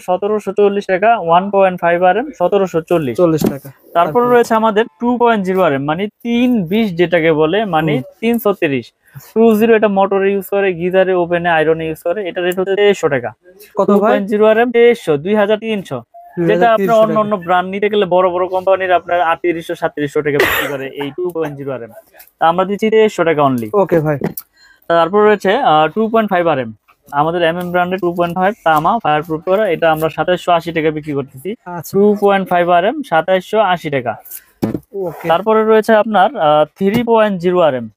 1740 টাকা, 1.5 RM 1740 টাকা। তারপর রয়েছে আমাদের 2.0 RM মানে 320 যেটাকে বলে, মানে 330 20 এটা মোটরে ইউজ করে, গিজারে, ওভেনে, আয়রনে ইউজ করে। এটা রেট হচ্ছে 2300 টাকা। কত ভাই? 2.0 RM 2300, 2300। যেটা আপনার অন্য অন্য ব্র্যান্ড নিতে গেলে বড় বড় কোম্পানির আপনার 3800 3700 টাকা বিক্রি করে এই 2.0 RM, আমরা দিচ্ছি 2300 টাকা অনলি। ওকে ভাই। তারপর রয়েছে 2.5 RM আমাদের ব্র্যান্ডের 2.5 তামা ফায়ার প্রুফ করা, এটা আমরা 2780 টাকা বিক্রি করতেছি। 2.5 RM 2780 টাকা। তারপরে রয়েছে আপনার 3.0 RM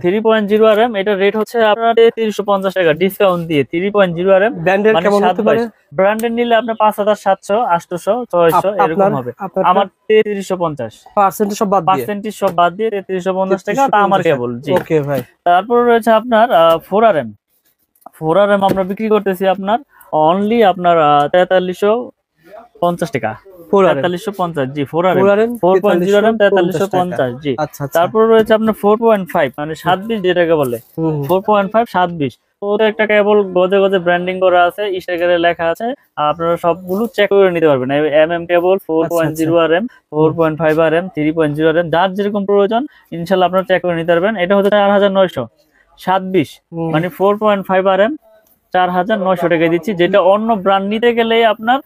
3.0 RM এটা রেট হচ্ছে আপনার 3350 টাকা ডিসকাউন্ট দিয়ে। 3.0 RM ব্র্যান্ডের কেমন হতে পারে? ব্র্যান্ডের নিলে আপনার 5700 800 600 এরকম হবে। আমার 3350 পার্সেন্টেজ সব বাদ দিয়ে 3350 টাকা তা আমার কেবল। জি ওকে ভাই। তারপর রয়েছে আপনার 4RM আমরা বিক্রি করতেছি আপনার অনলি আপনার 4350 টাকা। 4350 জি 4RM 4.0 RM 4350 জি। তারপর রয়েছে আপনার 4.5 মানে 27 যেটাকে বলে 4.5 27 একটা কেবল গজে গজে ব্র্যান্ডিং করা আছে, স্টিকারে লেখা আছে, আপনারা সবগুলো চেক করে নিতে পারবেন। কেবল 4.0 RM 4.5 RM 3.0 RM যার যেরকম প্রয়োজন ইনশাআল্লাহ আপনারা চেক করে নিতে পারবেন। এটা হচ্ছে 4927 মানে 4.5 RM 4900 টাকা দিচ্ছি, যেটা অন্য ব্র্যান্ড নিতে গেলে আপনার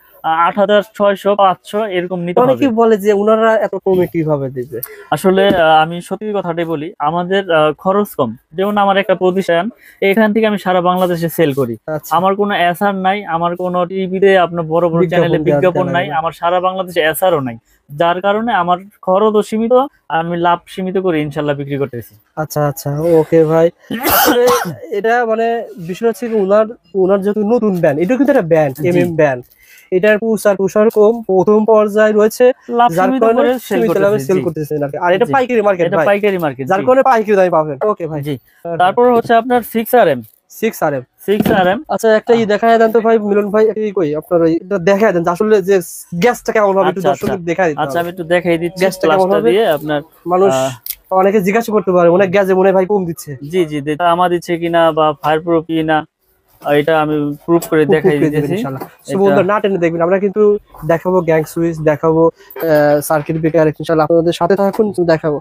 8600 500 এরকম নিতে হবে। কি বলে যে ওনারা এত কমে কিভাবে দিবে? আসলে আমি সত্যি কথাটাই বলি, আমাদের খরচ কম। যেমন আমার একটা প্রতিষ্ঠান, এখান থেকে আমি সারা বাংলাদেশে সেল করি। আমার কোনো এসআর নাই, আমার কোনো টিভিতে আপনার বড় বড় চ্যানেলে বিজ্ঞাপন নাই, আমার সারা বাংলাদেশে এসআরও নাই, যার কারণে আমার খরচও সীমিত, আমি লাভ সীমিত করে ইনশাল্লাহ বিক্রি করতেছি। আচ্ছা আচ্ছা ওকে ভাই। আসলে এটা মানে বিষয় হচ্ছে ওনার যেহেতু নতুন ব্র্যান্ড, এটা কিন্তু একটা ব্র্যান্ড ব্র্যান্ড, এটার প্রসার কম, প্রথম পর্যায়ে রয়েছে, যার কারণে সেল করতেছেন আর এটা পাইকারি মার্কেট, এটা পাইকারি মার্কেট, যার কারণে পাইকারি দামে পাবেন। ওকে ভাই জি। তারপর হচ্ছে আপনার 6RM 6RM আচ্ছা একটা দেখায় দেন তো ভাই মিলন ভাই, কই আপনার এটা দেখায় দেন আসলে যে গ্যাসটা কেমন হবে একটু দর্শকদের দেখায় দিতে। আচ্ছা আমি একটু দেখাই দিচ্ছি গ্যাসটা কেমন হবে দিয়ে। আপনার মানুষ অনেকে জিজ্ঞাসা করতে পারে অনেক গ্যাসে মনে ভাই কম দিচ্ছে। জি জি আমার দিচ্ছে কিনা বা ফায়ার প্রুফ কিনা এটা আমি প্রুফ করে দেখাই দিতেছি ইনশাআল্লাহ। বন্ধুরা না টেনে দেখবেন, আমরা কিন্তু দেখাবো গ্যাং সুইচ, দেখাবো সার্কিট ব্রেকার, ইনশাআল্লাহ আপনাদের সাথে থাকুন, দেখাবো।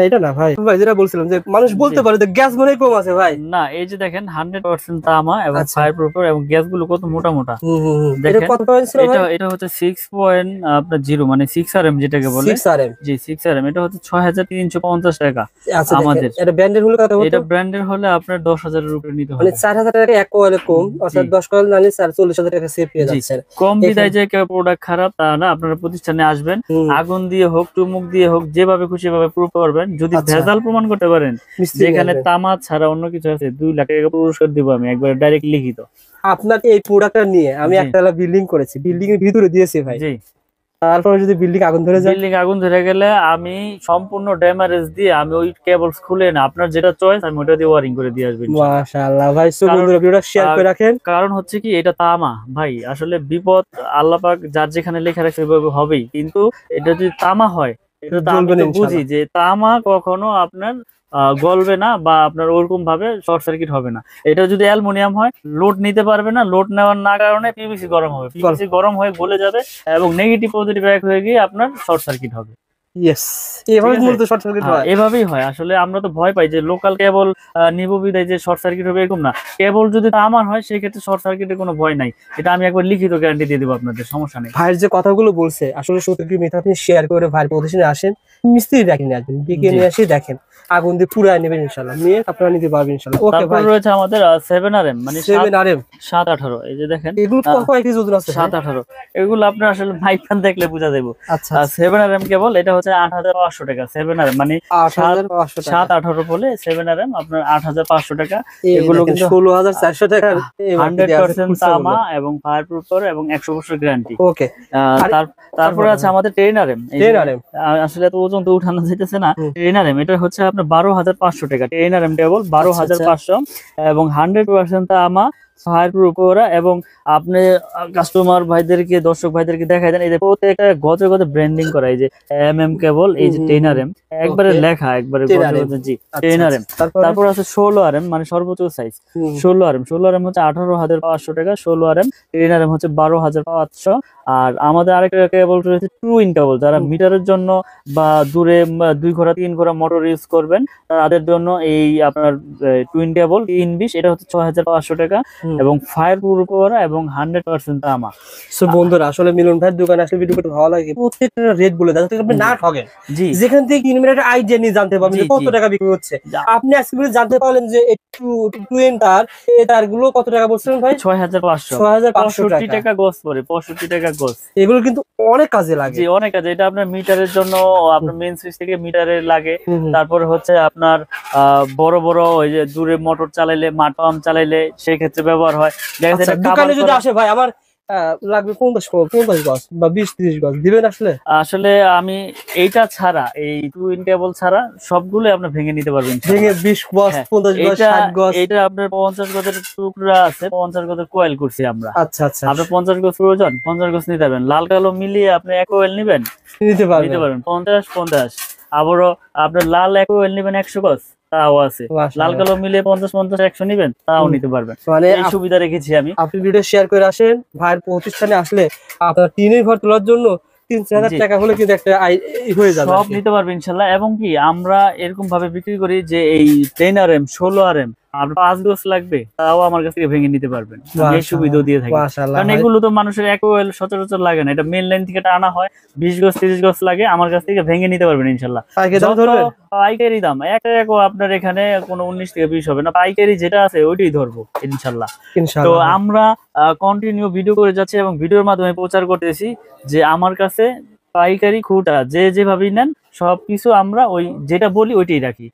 এটা না ভাই যেটা বলছিলাম যে মানুষ বলতে পারে যে গ্যাস মনে কম আছে ভাই, না এই যে দেখেন 100% তামা এবং ফায়ার প্রুফ এবং গ্যাস গুলো কত মোটা মোটা। এটা কত পয়েন্ট ছিল ভাই? এটা হচ্ছে 6.0 মানে 6RM যেটাকে বলে। 6RM জি 6RM এটা হচ্ছে 6350 টাকা আমাদের। এটা ব্র্যান্ডের হলে কত হতো? এটা ব্র্যান্ডের হলে আপনার 10000 এর উপরে নিতে হবে, মানে 4000 টাকা এক কয়েলে কম, অর্থাৎ 10 কয়েল নিলে 40000 টাকা সেভ পেয়ে যাচ্ছেন। কম বিদায় যে কেউ প্রোডাক্ট খারাপ তা না, আপনারা প্রতিষ্ঠানে আসবেন, আগুন দিয়ে হোক চুমুক দিয়ে হোক যেভাবে খুশি ভাবে প্রুফ করবেন। যদি ভেজাল প্রমাণ করতে পারেন যেখানে তামা ছাড়া অন্য কিছু আছে 2 লাখ টাকা পুরস্কার দিব আমি একবার ডাইরেক্ট লিখিত। আপনাকে এই প্রোডাক্টটা নিয়ে আমি একটা বিল্ডিং করেছি, বিল্ডিং এর ভিতরে দিয়েছি ভাই। জি। তারপরে যদি বিল্ডিং আগুন ধরে যায়, বিল্ডিং আগুন ধরে গেলে আমি সম্পূর্ণ ড্যামেজ দিয়ে আমি ওই কেবলস খুলে না, আপনার যেটা চয়েস আমি ওটা দিয়ে ওয়্যারিং করে দিয়ে আসব ইনশাআল্লাহ। মাশাআল্লাহ ভাই, সো বন্ধুরা ভিডিওটা শেয়ার করে রাখেন। কারণ হচ্ছে কি এটা তামা ভাই, আসলে বিপদ আল্লাহ পাক যার যেখানে লেখা রাখছে সেভাবে হবেই, কিন্তু এটা যদি তামা হয় এটা তো আমি তো বুঝি যে তামা কখনো আপনার গলবে না বা আপনার ওরকম ভাবে শর্ট সার্কিট হবে না। এটা যদি অ্যালুমিনিয়াম হয় লোড নিতে পারবে না, লোড নেওয়ার না কারণে পিভিসি গরম হবে, পিভিসি গরম হয়ে গলে যাবে এবং নেগেটিভ পজিটিভ এক হয়ে গিয়ে আপনার শর্ট সার্কিট হবে। এভাবেই হয়। আসলে আমরা তো ভয় পাই যে লোকাল কেবল নিব বিদায় যে শর্ট সার্কিট হবে, এরকম না। কেবল যদি আমার হয় সেই ক্ষেত্রে শর্ট সার্কিটের কোনো ভয় নাই, এটা আমি একবার লিখিত গ্যারান্টি দিয়ে দেবো আপনাদের, সমস্যা নেই। ভাইয়ের যে কথাগুলো বলছে আসলে সত্যি কি মিথ্যা, আপনি শেয়ার করে ভাইয়ের প্রতিষ্ঠানে আসেন, মিস্ত্রি দেখেন আসবেন, বিকে নিয়ে এসে দেখেন, আগুন দিয়ে পুরাই নেবেন ইনশাআল্লাহ, নিয়ে আপনারা নিতে পারবেন ইনশাআল্লাহ। ওকে ভাই। রয়েছে আমাদের 7RM মানে 7RM 718 এই যে দেখেন এগুলো কয়েকটি ওজন আছে 718, এগুলো আপনার আসলে মাইকখান দেখলে বোঝা যাবে। আচ্ছা 7RM কেবল এটা হচ্ছে 8500 টাকা। 7RM মানে 718 বলে 7RM আপনার 8500 টাকা। এগুলো 16400 টাকা 100% তামা এবং ফায়ার প্রুফ করে এবং 100 বছর গ্যারান্টি। ওকে। তারপরে আছে আমাদের 10RM। আসলে এত ওজন তো উঠানো যাইতেছে না। 10RM এটা হচ্ছে আপনার 12500 টাকা। 10RM কেবল 12500 এবং 100% তামা ফায়ারপ্রুফ করা, এবং আপনি কাস্টমার ভাইদেরকে, দর্শক ভাইদেরকে দেখাই দেন, এই যে প্রত্যেকটা গজে গজে ব্র্যান্ডিং করা, এই যে কেবল, এই যে 10RM একবারে লেখা, একবারে গজে গজে, জি 10RM। তারপর আছে 16RM, মানে সর্বোচ্চ সাইজ 16RM হচ্ছে 18,500 টাকা, 16RM। 10RM হচ্ছে 12,500। আর আমাদের আরেকটা কেবল রয়েছে টুইন কেবল, যারা মিটারের জন্য বা দূরে 2 ঘোড়া 3 ঘোড়া মোটর ইউজ করবেন তাদের জন্য এই আপনার টুইন কেবল 320, এটা হচ্ছে 6,500 টাকা, এবং ফায়ার প্রুফ করা এবং 100% তামা। সো বন্ধুরা, আসলে মিলন ভাইয়ের দোকানে আসলে ভিডিও করতে ভালো লাগে, প্রত্যেকটা রেট বলে দেয় যাতে আপনি না ঠকেন। জি, যেখান থেকে কিনবেন একটা আইডিয়া নিয়ে জানতে পারবেন যে কত টাকা বিক্রি হচ্ছে। আপনি আজকে জানতে পারলেন যে একটু টুইন তার, এই তারগুলো কত টাকা বলছেন ভাই? 6,500 টাকা গজ পড়ে, 65 টাকা গজ। এগুলো কিন্তু অনেক কাজে লাগে। জি, অনেক কাজে। এটা আপনার মিটারের জন্য, আপনার মেইন সুইচ থেকে মিটারে লাগে। তারপরে হচ্ছে আপনার বড় বড় ওই যে দূরে মোটর চালাইলে, মাঠ পাম্প চালাইলে সেই ক্ষেত্রে ব্যবহার হয়। দোকানে যদি আসে ভাই আমার লাগবে 50 গজ বা 20-30 গজ দিবেন আসলে? আসলে আমি এইটা ছাড়া, এই টুইন কেবল ছাড়া সবগুলো আপনি ভেঙে নিতে পারবেন, ভেঙে 20 গজ 50 গজ 60 গজ। এটা আপনার 50 গজের টুকরা আছে, 50 গজের কোয়েল করছি আমরা। আচ্ছা আচ্ছা, আপনার 50 গজ প্রয়োজন, 50 গজ নিতে পারবেন। লাল কালো মিলিয়ে আপনি এক কোয়েল নিবেন, নিতে পারবেন 50। আবারও আপনার লাল এক কোয়েল নিবেন 100 গজ, তাও আছে। লাল কালো মিলিয়ে 50-100 নিবেন, তাও নিতে পারবেন। মানে এই সুবিধা রেখেছি আমি। আপনি ভিডিও শেয়ার করে আসেন, ভাইয়ের প্রতিষ্ঠানে আসলে আপনার টিনের ঘর তোলার জন্য 3-4 হাজার টাকা হলে কিন্তু একটা হয়ে যাবে, সব নিতে পারবে ইনশাল্লাহ। এবং কি আমরা এরকম ভাবে বিক্রি করি যে এই 10RM 16RM আপনার 5 গজ লাগবে, তাও আমার কাছ থেকে ভেঙে নিতে পারবেন, এই সুবিধা দিয়ে থাকি। কারণ এগুলো তো মানুষের এক ওয়েল সচরাচর লাগে না, এটা মেন লাইন থেকে আনা হয়, 20 গজ 30 গজ লাগে, আমার কাছ থেকে ভেঙে নিতে পারবেন ইনশাল্লাহ। পাইকারি দাম আপনার এখানে কোনো 19 থেকে 20 হবে না, পাইকারি যেটা আছে ওইটাই ধরবো ইনশাল্লাহ। তো আমরা কন্টিনিউ ভিডিও করে যাচ্ছি এবং ভিডিওর মাধ্যমে প্রচার করতেছি যে আমার কাছে পাইকারি খুঁটা যে যেভাবেই নেন সবকিছু আমরা ওই যেটা বলি ওইটাই রাখি।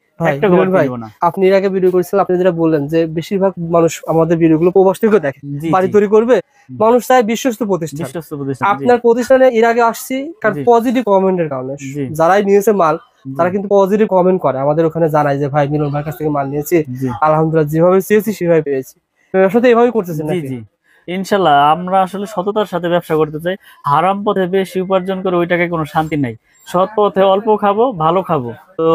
আপনি এর আগে ভিডিও করেছিলেন, আপনি যেটা বললেন যে বেশিরভাগ মানুষ আমাদের ভিডিওগুলো প্রবাস থেকে দেখে, বাড়ি তৈরি করবে, মানুষ চায় বিশ্বস্ত প্রতিষ্ঠান। আপনার প্রতিষ্ঠানে এর আগে আসছি কারণ পজিটিভ কমেন্টের কারণে, যারাই নিয়েছে মাল তারা কিন্তু পজিটিভ কমেন্ট করে, আমাদের ওখানে জানায় যে ভাই মিলন ভাইয়ের কাছ থেকে মাল নিয়েছি, আলহামদুলিল্লাহ যেভাবে চেয়েছি সেভাবে পেয়েছি। আসলে এভাবেই করতেছেন নাকি? ইনশাল্লাহ আমরা আসলে সততার সাথে ব্যবসা করতে চাই। হারাম পথে বেশি উপার্জন করে ওই টাকায় কোনো শান্তি নাই। সৎ পথে অল্প খাবো, ভালো খাবো। তো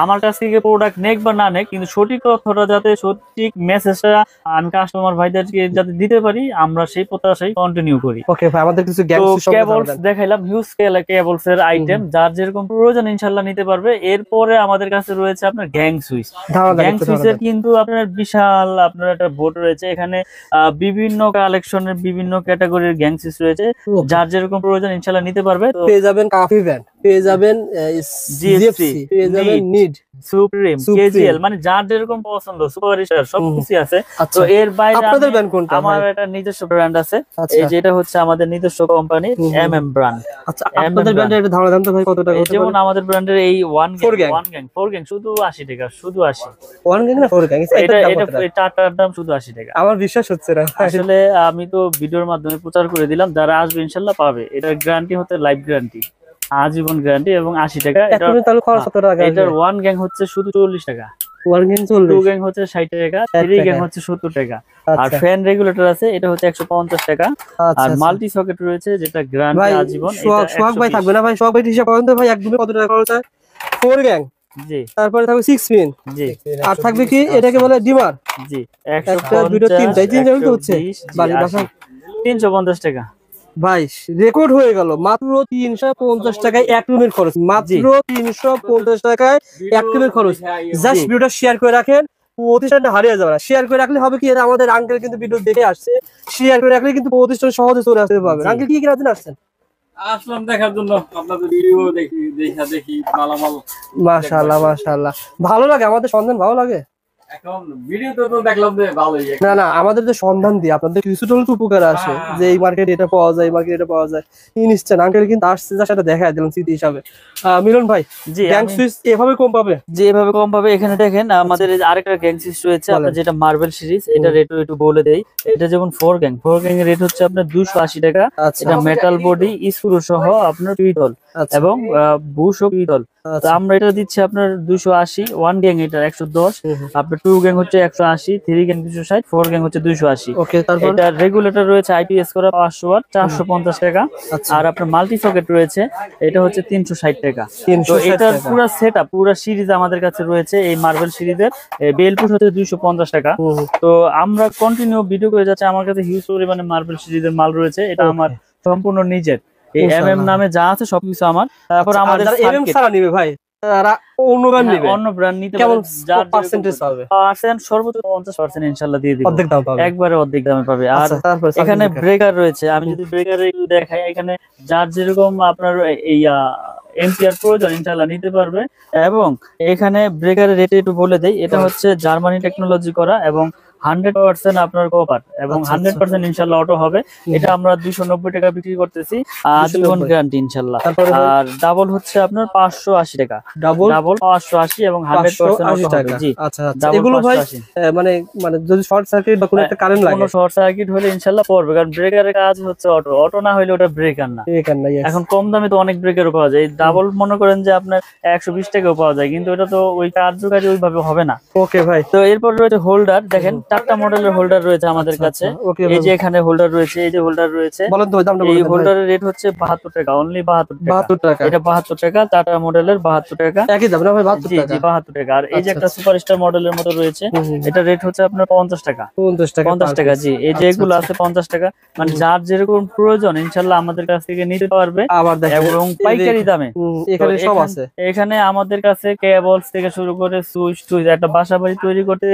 আমার কাছ থেকে প্রোডাক্ট নেক বা না নেক, কিন্তু সঠিক তথ্যটা যাতে, সঠিক মেসেজটা আমি কাস্টমার ভাইদেরকে যাতে দিতে পারি, আমরা সেই প্রত্যাশাই কন্টিনিউ করি। ওকে ভাই, আমাদের কিছু কেবলস দেখাইলাম, হিউজ কেবলস এর আইটেম, যার যেরকম প্রয়োজন ইনশাআল্লাহ নিতে পারবে। এরপরে আমাদের কাছে রয়েছে আপনার গ্যাং সুইচ। গ্যাং সুইচের কিন্তু আপনার বিশাল আপনার একটা বোর্ড রয়েছে, এখানে বিভিন্ন কালেকশনের বিভিন্ন ক্যাটাগরির গ্যাং সুইচ রয়েছে, যার যেরকম প্রয়োজন ইনশাআল্লাহ নিতে পারবে। পেয়ে যাবেন কাফি ব্যান্ড, পেয়ে যাবেন জিএফসি, পেয়ে যাবেন নিড, সুপ্রিম, কেজিএল, মানে যার যেরকম পছন্দ, সুপারস্টার সবকিছু আছে। তো এর বাইরে আপনাদের ব্র্যান্ড কোনটা? আমার একটা নিজস্ব ব্র্যান্ড আছে, এই যেটা হচ্ছে আমাদের নিজস্ব কোম্পানি ব্র্যান্ড। আচ্ছা, আপনাদের ব্র্যান্ডের একটা ধারণা দাম তো ভাই কত টাকা? যেমন আমাদের ব্র্যান্ডের এই 1 গ্যাং শুধু 80 টাকা, শুধু 80। 1 গ্যাং না 4 গ্যাং? এটা টাটার দাম শুধু 80 টাকা। আমার বিশ্বাস হচ্ছে না আসলে, আমি তো ভিডিওর মাধ্যমে প্রচার করে দিলাম, যারা আসবে ইনশাআল্লাহ পাবে। এটার গ্যারান্টি হচ্ছে লাইফ গ্যারান্টি, আজীবন গ্যারান্টি, এবং 80 টাকা। এটার 1 গ্যাং হচ্ছে শুধু 40 টাকা, 1 গ্যাং 40, 2 গ্যাং হচ্ছে 60 টাকা, 3 গ্যাং হচ্ছে 70 টাকা। আর ফ্যান রেগুলেটর আছে, এটা হচ্ছে 150 টাকা। আর মাল্টি সকেট রয়েছে, যেটা গ্যারান্টি আজীবন। সোহাগ ভাই থাকবে না ভাই? সোহাগ ভাই হিসাব করেন তো ভাই, একদমই কত টাকা খরচ হয়? 4 গ্যাং, জি। তারপরে থাকবে 6 পিন, জি। আর থাকবে কি এটাকে বলে ডিমার, জি। 150, 2 3 3 হচ্ছে 350 টাকা। ভাই রেকর্ড হয়ে গেল, মাত্র 350 টাকায় এক রুমের খরচ, মাত্র 350 টাকায় এক রুমের খরচ। জাস্ট ভিডিওটা শেয়ার করে রাখেন, প্রতিষ্ঠানটা হারিয়ে যাবে না। শেয়ার করে রাখলে হবে কি, এটা আমাদের আঙ্কেল কিন্তু ভিডিও দেখে আসছে, শেয়ার করে রাখলে কিন্তু প্রতিষ্ঠান সহজে চলে আসতে পারবে। আঙ্কেল কি কিনা আসছেন? আসলাম দেখার জন্য, আপনাদের ভিডিও দেখি মালামাল। মাশাআল্লাহ মাশাআল্লাহ, ভালো লাগে আমাদের সন্ধান, ভালো লাগে। এখন ভিডিওতে তো দেখলাম যে ভালোই। না না, আমাদের যে সন্ধান দিই আপনাদের কিছুটা হলে উপকার আসে, যে এই মার্কেটে এটা পাওয়া যায়, এই মার্কেটে এটা পাওয়া যায়। ইনস্ট্যান্ট আঙ্কেল কিন্তু আসছে, যা সেটা দেখায় দিলাম স্মৃতি হিসাবে। মিলন ভাই, জি, গ্যাং সুইচ এভাবে কম পাবে? জি, এভাবে কম পাবে। এখানে দেখেন আমাদের আরেকটা গ্যাং সুইচ রয়েছে, আপনার যেটা মার্বেল সিরিজ, এটা রেট একটু বলে দেই। এটা যেমন 4 গ্যাং এর রেট হচ্ছে আপনার 280 টাকা। এটা মেটাল বডি, স্ক্রু সহ আপনার পিতল এবং বুশ ও পিতল। তো আমরা এটা দিচ্ছি আপনার 280। 1 গ্যাং এটা 110, আপনার 2 গ্যাং হচ্ছে 180, 3 গ্যাং 260, 4 গ্যাং হচ্ছে 280। ওকে, তারপর এটা রেগুলেটর রয়েছে আইপিএস করা 500 ওয়াট, 450 টাকা। আর আপনার মাল্টি সকেট রয়েছে, এটা হচ্ছে 360 টাকা। তো এটার পুরো সেটআপ পুরো সিরিজ আমাদের কাছে রয়েছে। এই মার্বেল সিরিজের বেলপুট হচ্ছে 250 টাকা। তো আমরা কন্টিনিউ ভিডিও করে যাচ্ছে, আমার কাছে হিউজ পরিমাণে মার্বেল সিরিজের মাল রয়েছে। এটা আমার সম্পূর্ণ নিজের, এই এমএম নামে যা আছে সবকিছু আমার। তারপর আমাদের এমএম ছাড়া নিবে ভাই, তারা অন্য ব্র্যান্ড নিবে, অন্য ব্র্যান্ড নিতে কেমন পারে। যার পার্সেন্টেজ পাবে? সর্বোচ্চ 50% ইনশাআল্লাহ দিয়ে দিব, অর্ধেক দাম পাবে, একবারে অর্ধেক দামে পাবে। আর তারপর এখানে ব্রেকার রয়েছে, আমি যদি ব্রেকারে একটু দেখাই, এখানে যার যেরকম আপনার এই এম্পিয়ার প্রয়োজন ইনশাআল্লাহ নিতে পারবে। এবং এখানে ব্রেকারের রেট একটু বলে দেই, এটা হচ্ছে জার্মানি টেকনোলজি করা এবং 100% আপনার কপার এবং 100% ইনশাআল্লাহ অটো হবে। এটা আমরা 290 টাকা বিক্রি করতেছি, আজীবন গ্যারান্টি ইনশাআল্লাহ। আর ডাবল হচ্ছে আপনার 580 টাকা, ডাবল 580 এবং 100% অটো হবে। জি আচ্ছা আচ্ছা, এগুলো ভাই মানে মানে যদি শর্ট সার্কিট বা কোনো একটা কারেন্ট লাগে, কোনো শর্ট সার্কিট হলে ইনশাআল্লাহ পড়বে, কারণ ব্রেকারের কাজ হচ্ছে অটো, অটো না হলে ওটা ব্রেকার না। এখন কম দামে তো অনেক ব্রেকারও পাওয়া যায়, ডাবল মনে করেন যে আপনার 120 টাকাও পাওয়া যায়, কিন্তু এটা তো ওই কার্যকারী ওইভাবে হবে না। ওকে ভাই, তো এরপর রয়েছে হোল্ডার, দেখেন 4টা মডেলের হোল্ডার রয়েছে আমাদের কাছে। এই যে এখানে হোল্ডার রয়েছে, এই যে হোল্ডার রয়েছে, বলেন তো দামটা বলেন। এই হোল্ডারের রেট হচ্ছে 72 টাকা, অনলি 72 টাকা। এটা 72 টাকা, 4টা মডেলের 72 টাকা, একই দাম না ভাই? 72 টাকা। জি 72 টাকা। আর এই যে একটা সুপারস্টার মডেলের মতো রয়েছে, এটা রেট হচ্ছে আপনার 50 টাকা, 50 টাকা। জি, এই যে এগুলো আছে 50 টাকা। মানে যার যেরকম প্রয়োজন ইনশাআল্লাহ আমাদের কাছ থেকে নিতে পারবে, এবং পাইকারি দামে। এখানে সব আছে, এখানে আমাদের কাছে কেবলস থেকে শুরু করে সুইচ টুইচ, একটা বাসাবাড়ি তৈরি করতে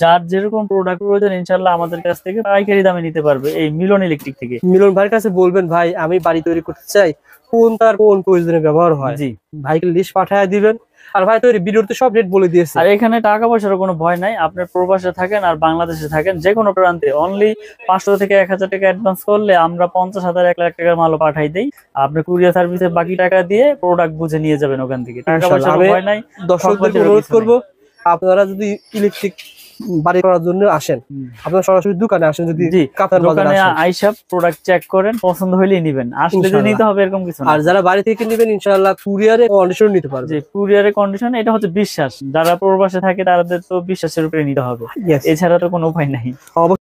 যার যেরকম প্রোডাক্ট প্রয়োজন ইনশাআল্লাহ আমাদের কাছ থেকে পাইকারি দামে নিতে পারবে এই মিলন ইলেকট্রিক থেকে। মিলন ভাইয়ের কাছে বলবেন, ভাই আমি বাড়ি তৈরি করতে চাই, কোন তার কোন প্রয়োজনে ব্যবহার হয়, জি ভাইকে লিস্ট পাঠায় দিবেন। আর ভাই তো ভিডিওতে সব রেট বলে দিয়েছে। আর এখানে টাকা পয়সার কোনো ভয় নাই, আপনার প্রবাসে থাকেন আর বাংলাদেশে থাকেন, যে কোনো প্রান্তে অনলি 500 থেকে 1000 টাকা অ্যাডভান্স করলে আমরা 50,000 1 লাখ টাকার মালও পাঠাই দেই। আপনি কুরিয়ার সার্ভিসে বাকি টাকা দিয়ে প্রোডাক্ট বুঝে নিয়ে যাবেন ওখান থেকে, টাকা পয়সার ভয় নাই। দর্শকদের অনুরোধ করবো, আপনারা যদি ইলেকট্রিক বাড়ি করার জন্য আসেন, আপনারা সরাসরি দোকানে আসেন, যদি দোকানে আইসা প্রোডাক্ট চেক করেন, পছন্দ হইলেই নিবেন, আসলে যে নিতে হবে এরকম কিছু না। আর যারা বাড়ি থেকে নেবেন ইনশাআল্লাহ কুরিয়ারে কন্ডিশন নিতে পারবে। জি, কুরিয়ারে কন্ডিশন, এটা হচ্ছে বিশ্বাস। যারা প্রবাসে থাকে তাদের তো বিশ্বাসের উপরে নিতে হবে, এছাড়া তো কোনো উপায় নাই।